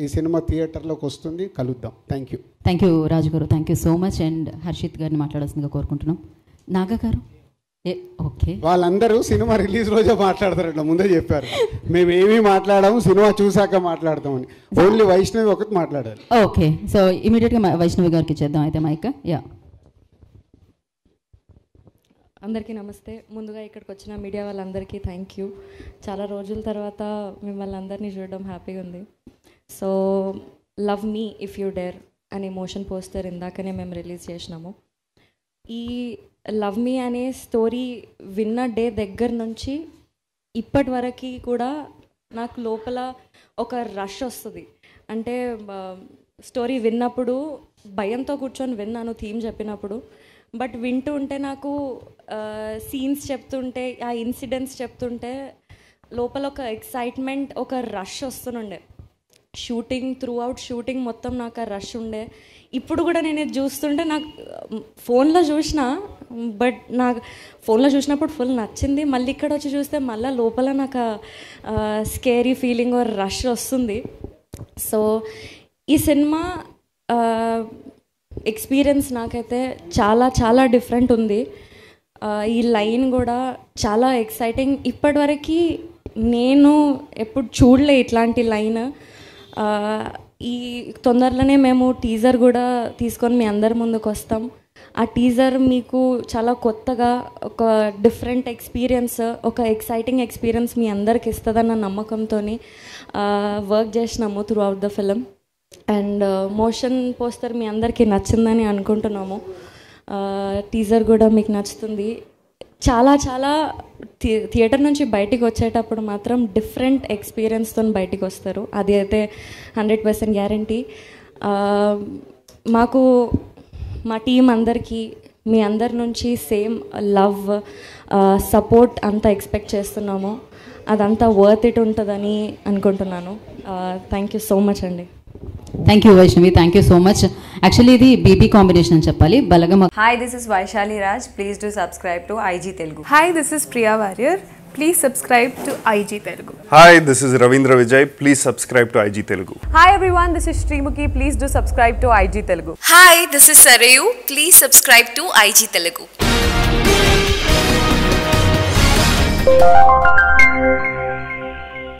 ఈ సినిమా థియేటర్లోకి వస్తుంది, కలుద్దాం. థ్యాంక్ యూ రాజు గారు, thank you so much. And Harshit గారిని మాట్లాడాల్సిందిగా కోరుకుంటున్నాం. నాగా గారు ఓకే, వాళ్ళందరూ సినిమా రిలీజ్ రోజే మాట్లాడతారంట, ముందే చెప్పారు. మేము ఏమీ మాట్లాడాము, సినిమా చూసాక మాట్లాడతామని. ఓన్లీ వైష్ణవి ఒకటి మాట్లాడాలి. ఓకే, సో ఇమీడియట్గా వైష్ణవి గారికి ఇచ్చేద్దాం అయితే మైక్. యా, అందరికీ నమస్తే. ముందుగా ఇక్కడికి వచ్చిన మీడియా వాళ్ళందరికీ థ్యాంక్ యూ. చాలా రోజుల తర్వాత మిమ్మల్ని అందరినీ చూడడం హ్యాపీగా ఉంది. So love me if you dare అనే మోషన్ పోస్టర్ ఇందాకనే మేము రిలీజ్ చేసినాము. ఈ లవ్ మీ అనే స్టోరీ విన్న డే దగ్గర నుంచి ఇప్పటి వరకు కూడా నాకు లోపల ఒక రష్ వస్తుంది. అంటే స్టోరీ విన్నప్పుడు భయంతో కూర్చొని విన్నాను థీమ్ చెప్పినప్పుడు, బట్ వింటూ ఉంటే నాకు సీన్స్ చెప్తుంటే, ఆ ఇన్సిడెంట్స్ చెప్తుంటే లోపల ఒక ఎక్సైట్మెంట్, ఒక రష్ వస్తుండే. షూటింగ్ మొత్తం నాకు ఆ రష్ ఉండే. ఇప్పుడు కూడా నేను ఇది చూస్తుంటే నాకు ఫోన్లో చూసిన, బట్ నాకు ఫోన్లో చూసినప్పుడు ఫుల్ నచ్చింది. మళ్ళీ ఇక్కడ వచ్చి చూస్తే మళ్ళీ లోపల నాకు స్కేరీ ఫీలింగ్ రష్ వస్తుంది. సో ఈ సినిమా ఎక్స్పీరియన్స్ నాకైతే చాలా చాలా డిఫరెంట్ ఉంది. ఈ లైన్ కూడా చాలా ఎక్సైటింగ్. ఇప్పటివరకు నేను ఎప్పుడు చూడలే ఇట్లాంటి లైన్. ఈ తొందరలోనే మేము టీజర్ కూడా తీసుకొని మీ అందరి ముందుకు వస్తాం. ఆ టీజర్ మీకు చాలా కొత్తగా ఒక డిఫరెంట్ ఎక్స్పీరియన్స్, ఒక ఎక్సైటింగ్ ఎక్స్పీరియన్స్ మీ అందరికి ఇస్తుందన్న నమ్మకంతో వర్క్ చేసినాము throughout the film. And motion poster మీ అందరికీ నచ్చిందని అనుకుంటున్నాము. టీజర్ కూడా మీకు నచ్చుతుంది. చాలా చాలా థియేటర్ నుంచి బయటికి వచ్చేటప్పుడు మాత్రం డిఫరెంట్ ఎక్స్పీరియన్స్తో బయటికి వస్తారు, అది అయితే 100% గ్యారంటీ. మాకు మా టీం అందరికీ మీ అందరి నుంచి సేమ్ లవ్, సపోర్ట్ అంతా ఎక్స్పెక్ట్ చేస్తున్నాము. అదంతా వర్త్ ఇట్ ఉంటుందని అనుకుంటున్నాను. థ్యాంక్ యూ సో మచ్ అండి. Thank you Vaishnavi, thank you so much. Actually ఇది బీబీ కాంబినేషన్ అని చెప్పాలి. Balagam. Hi, this is Vaishali Raj. Please do subscribe to IG Telugu. Hi, this is Priya Warrior. Please subscribe to IG Telugu. Hi, this is Ravindra Vijay. Please subscribe to IG Telugu. Hi everyone, this is Srimuki. Please do subscribe to IG Telugu. Hi, this is Sarayu. Please subscribe to IG Telugu.